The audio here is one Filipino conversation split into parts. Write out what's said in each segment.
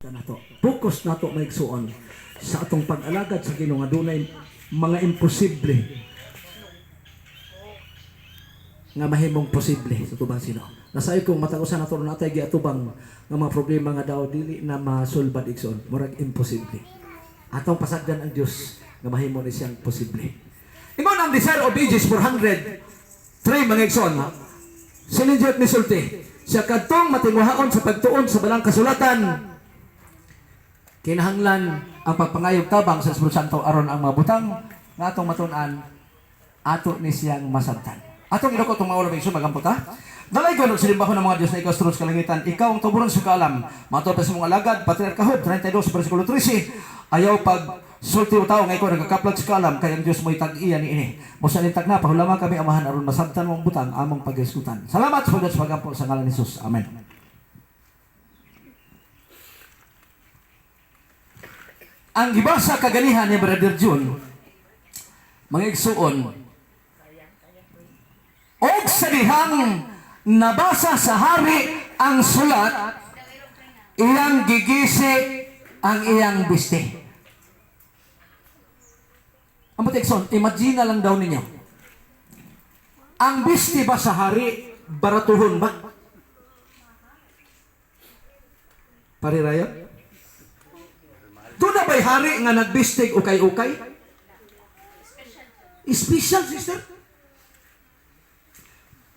nato. Focus nato maigsuon sa atong pag-alagad sa Ginoo nga dunay mga imposible nga mahimong posible sa tubang sino. Nasay kong matagusan nato natay giatubang nga mga problema nga daw dili na masulbad igsoon, murag imposible. Atong pasagdan ang Dios nga mahimo ni siyang posible. Ingon ang desire of ages 400 mga igsoon. Sinidjot ni sulti siya kadtong matinguhaon sa pagtuon sa balang kasulatan. Kinahanglan ang pagpangayog tabang sa Espiritu Santo aron ang mabutang nga atong matun-an ato ni siyang masabtan. Atong idukot tong mga ulo ng magampot ha. Dalay ko sa limbahon ng mga Diyos na ikaw sa kalangitan, ikaw ang tuburon sa kaalam. Matod pa sa mga alagad, Patriarkahod 32 versikulo 13. Ayaw pag sulti o tao nga ikaw nagkakaplag sa kaalam, kaya ang Diyos mo'y tag-iya ni ini. Musalintag na, pahulama kami amahan aron masabtan mong butang among pag-iskutan. Salamat sa Diyos pagampot sa ngalan ni Jesus. Amen. Ang gibasa kaganihan ni Brother June, mga igsuon, og sa dihang nabasa sa hari ang sulat, iyang gigisi ang iyang biste. Ang matigson, imagine na lang daw ninyo. Ang biste ba sa hari, baratuhon ba? Parirayot? Doon na ba'y hari nga nagbistig ukay-ukay? Special, sister.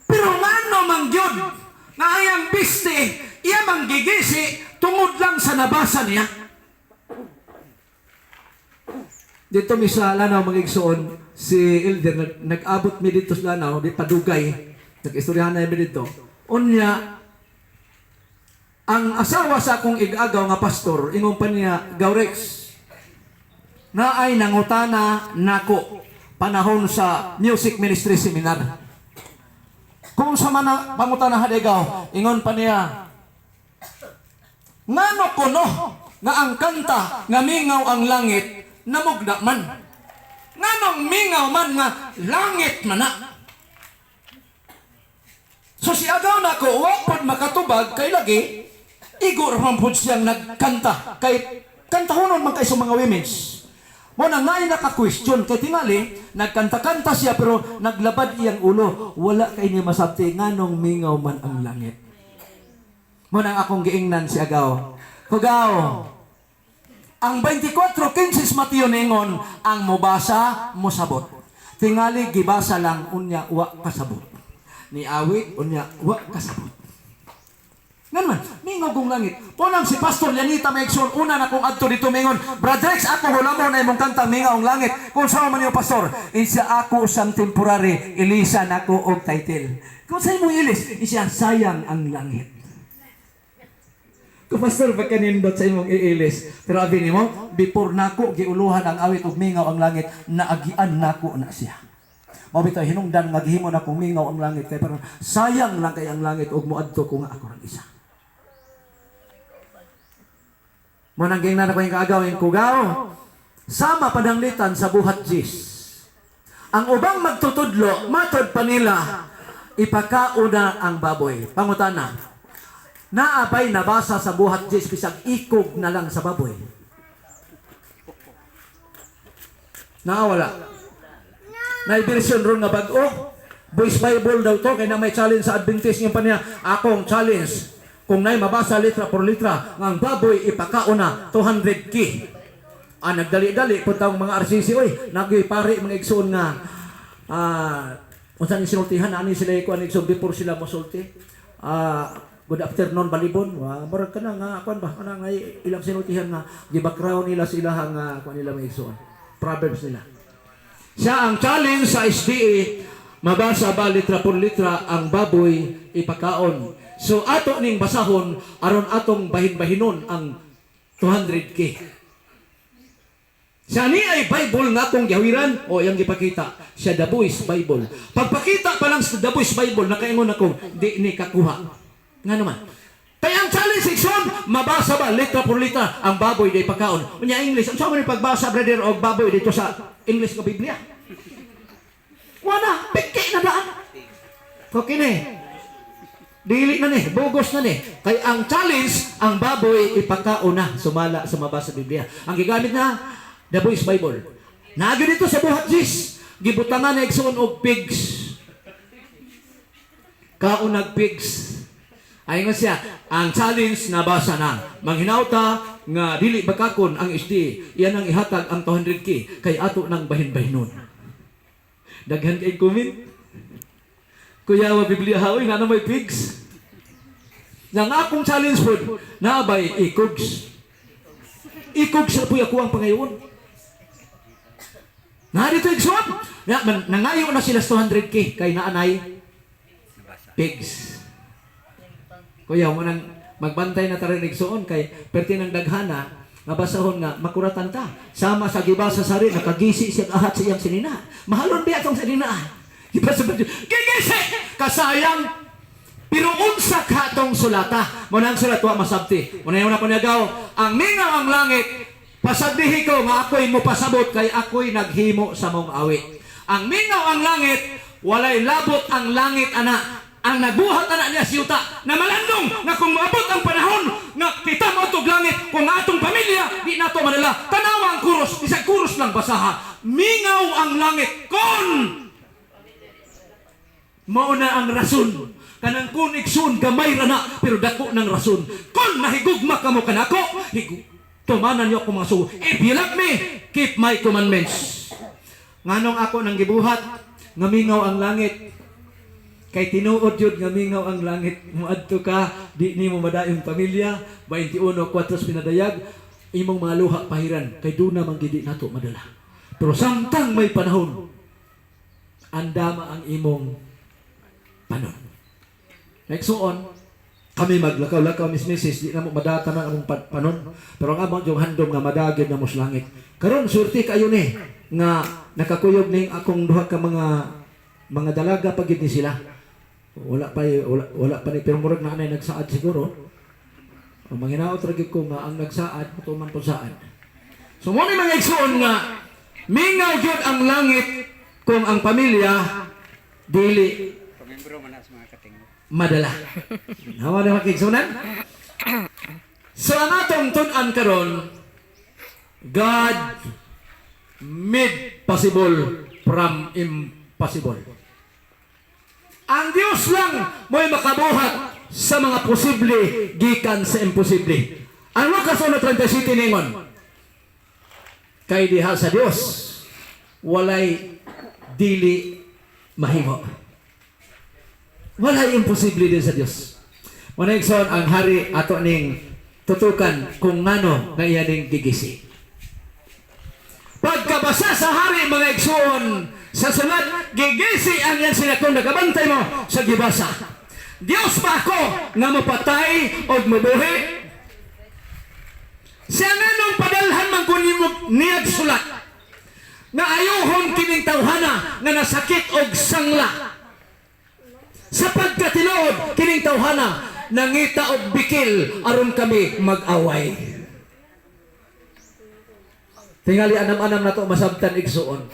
Pero ngano mangyod nga ayang biste, iya manggigisi tungod lang sa nabasa niya. Dito mi sa Lanao magigsuon, si Elder, nag-abot mi dito sa Lanao, di padugay, nag-istoryahan na mi dito. Unya, ang asawa sa akong igagaw nga pastor, ingon pa niya, Gaurex, na ay nangutana nako panahon sa music ministry seminar. Kung sa mana pangutana hadegaw, ingon pa niya, ngano kuno nga ang kanta nga mingaw ang langit namugna man. Nganong mingaw man nga langit man na. So si agaw nako, wapod makatubag kay lagi, igor man po siyang nagkanta. Kay kantahonon man kay sa mga women's. Mo nang naay naka-question kay tingali, nagkanta-kanta siya pero naglabad iyang ulo. Wala kay niya masabti nganong mingaw man ang langit. Mo nang akong giingnan si agaw. Kugaw, ang 24:15 Mateo ningon, ang mobasa mosabot. Tingali gibasa lang unya wa kasabot. Ni awit unya wa kasabot. Nga naman, mingaw kong langit. Punang si Pastor Yanita Maigson, una na kong adto dito mingon, Bradrex, ako hulamon na imong kantang mingaw ang langit. Kung saan man yung Pastor, insya ako sang temporary, ilisan ako og title. Kung saan mo ilis, insya sayang ang langit. Kung Pastor, pagkanindot sa imong iilis. Pero abi mo, before nako, giuluhan ang awit og mingaw ang langit, naagian nako na siya. Mabito, hinungdan, maghimo na kong mingaw ang langit. Kaya parang sayang lang kay ang langit og muadto ko nga ako ng isa. Manangging na ko yung kaagawin kugaw. Sama padanglitan sa buhat Jis. Ang ubang magtutudlo, matod pa nila, ipakauna ang baboy. Pangutana, naabay nabasa sa buhat Jis, bisag ikog na lang sa baboy. Naawala. Na-version ron nga bag-o. Voice Bible daw to, kaya na may challenge sa Adventist yung pa niya, akong challenge. Kung na'y mabasa litra por litra, ang baboy ipakauna, 200k. Nagdali-dali, puntang mga RCC, oy, nagipari mga igsoon nga, kung saan yung sinultihan, ano sila ikuan igsoon before sila masulti. Good afternoon, Balibon. Marag ka na nga, kuan ba? Ano nga ilang sinultihan nga, gibakraw nila sila nga, kuan nila mga igsoon. Proverbs nila. Siya ang challenge sa SDA, mabasa ba litra por litra, ang baboy ipakaon. So ato ning basahon aron atong bahin-bahinon ang 200k. Siya ni ay Bible nga atong gihawiran o yang gipakita. Siya The Voice Bible. Pagpakita pa lang sa The Voice Bible nakaingon ako di ni kakuha. Nga naman. Kaya ang challenge section, mabasa ba litra por litra ang baboy day pakaon. Unya English, ang saan mo ni pagbasa brother og baboy dito sa English nga Biblia? Wala, piki na daan. Okay ni. Dili na ni, bugos na ni. Kay ang challenge, ang baboy ipakauna sumala sumabasa sa Biblia. Ang gigamit na The Voice Bible. Naagi dito sa buhat Jis, gibutangan na igsoon og pigs. Kaunag pigs. Ay nga siya, ang challenge nabasa na. Manghinauta nga dili bakakon ang SD, iyan ang ihatag ang 200K kay ato ng bahin-bahinon. Daghan kay comment. Kuya wa Biblia hawi nga na may pigs. Yang akong challenge po, naabay ikugs. Ikugs na po ako ang pangayon. Na dito igsuot. Nangayo na sila sa 200K kay naanay pigs. Kuya, mo nang magbantay na tarin igsuon kay perti ng daghana nga basahon nga makuratan ta. Sama sa gibasa sa rin, nakagisi siya ahat sa iyang sinina. Mahalon biya itong sinina. Gibasa ba gigisi! Kasayang! Pero unsa ka itong sulata. Muna ang sulat, wa masabti. Muna yung nakunyagaw, ang mingaw ang langit, pasabihi ko nga ako'y mo pasabot kay ako'y naghimo sa mong awit. Ang mingaw ang langit, walay labot ang langit, ana. Ang nagbuhat na niya siyuta na malandong na kung maabot ang panahon na kita mo itong langit kung atong pamilya di na ito manala tanawa ang kuros, isang kuros lang basaha mingaw ang langit kon mauna ang rason kanang kun iksun gamay ra na pero dako ng rason kon nahigugma ka mo kanako tumanan niyo ako mga sugo if you love me keep my commandments nganong ako nang gibuhat nga mingaw ang langit. Kay tinuod yun nga mingaw ang langit. Muadto ka, di ni mo madayong pamilya, 21:4 pinadayag, imong mga luha pahiran, kay doon naman gidi nato madala. Pero samtang may panahon, andama ang imong panon. Nagsuon, kami maglakaw-lakaw mismisis, di na mo madata na among panon. Pero ang among yung handom nga madagid na mos langit. Karon surti kayo ni, nga nakakuyog ning akong duha ka mga dalaga pagid ni sila. Wala pa ni pero murag na anay nagsaad siguro. Ang manginaot ra gyud ko nga ang nagsaad matuman po saan. So mo ni mga igsoon nga mingaw gyud ang langit kung ang pamilya dili pamembro man sa mga kating madala. Hawa na makigsunan. So ang atong tun-an karon God made possible from impossible. Ang Diyos lang mo'y makabuhat sa mga posible gikan sa imposible. Ang Lucas 1:37 ningon, kay diha sa Dios walay dili mahimo. Walay imposible din sa Dios. Muna igsoon ang hari ato ning tutukan kung ngano nga iya ning gigisi. Pagkabasa sa hari mga igsoon sa sulat, gigisi ang yan sila kung nagabantay mo sa gibasa. Diyos pa ako nga mapatay o mabuhi. Siya nga nung padalhan man kung niyag sulat na ayuhon kining tawhana nga nasakit og sangla. Sa pagkatilood kining tawhana nangita og bikil aron kami mag-away. Tingali anam-anam na to masabtan igsuon.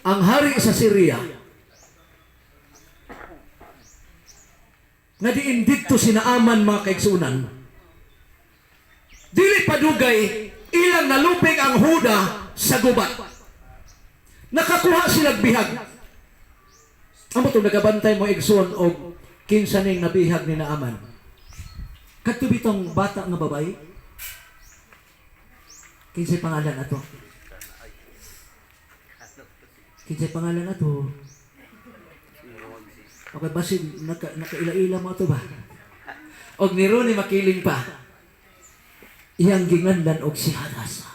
Ang hari sa Syria na diin dito sinaaman mga kaigsunan dili padugay ilang nalupig ang Huda sa gubat. Nakakuha sila bihag. Amo to nagabantay mo igsuon og kinsa ning nabihag ni Naaman. Kadto bitong bata nga babae. Kinsay pangalan ato? Kinsay pangalan ato? Okay, basin nakaila-ila mo ito ba? Og ni Ronnie makiling pa. Iyang gingandan og si Hadasa.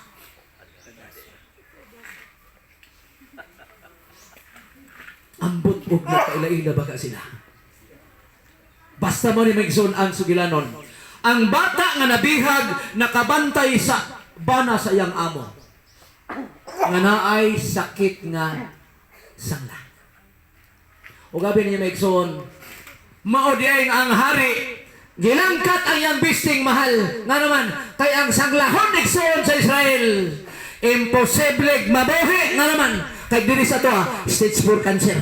Ambot og nakaila-ila baka sila. Basta mo ni Megson ang sugilanon. Ang bata nga nabihag nakabantay sa bana sa iyang amo. Nga naay sakit nga sangla. O gabi niya Megson, maudiyay ang hari, gilangkat ang iyang bisting mahal. Nga naman, kay ang sanglahon Megson sa Israel, imposible mabuhi. Nga naman, kay diri sa to stage 4 cancer.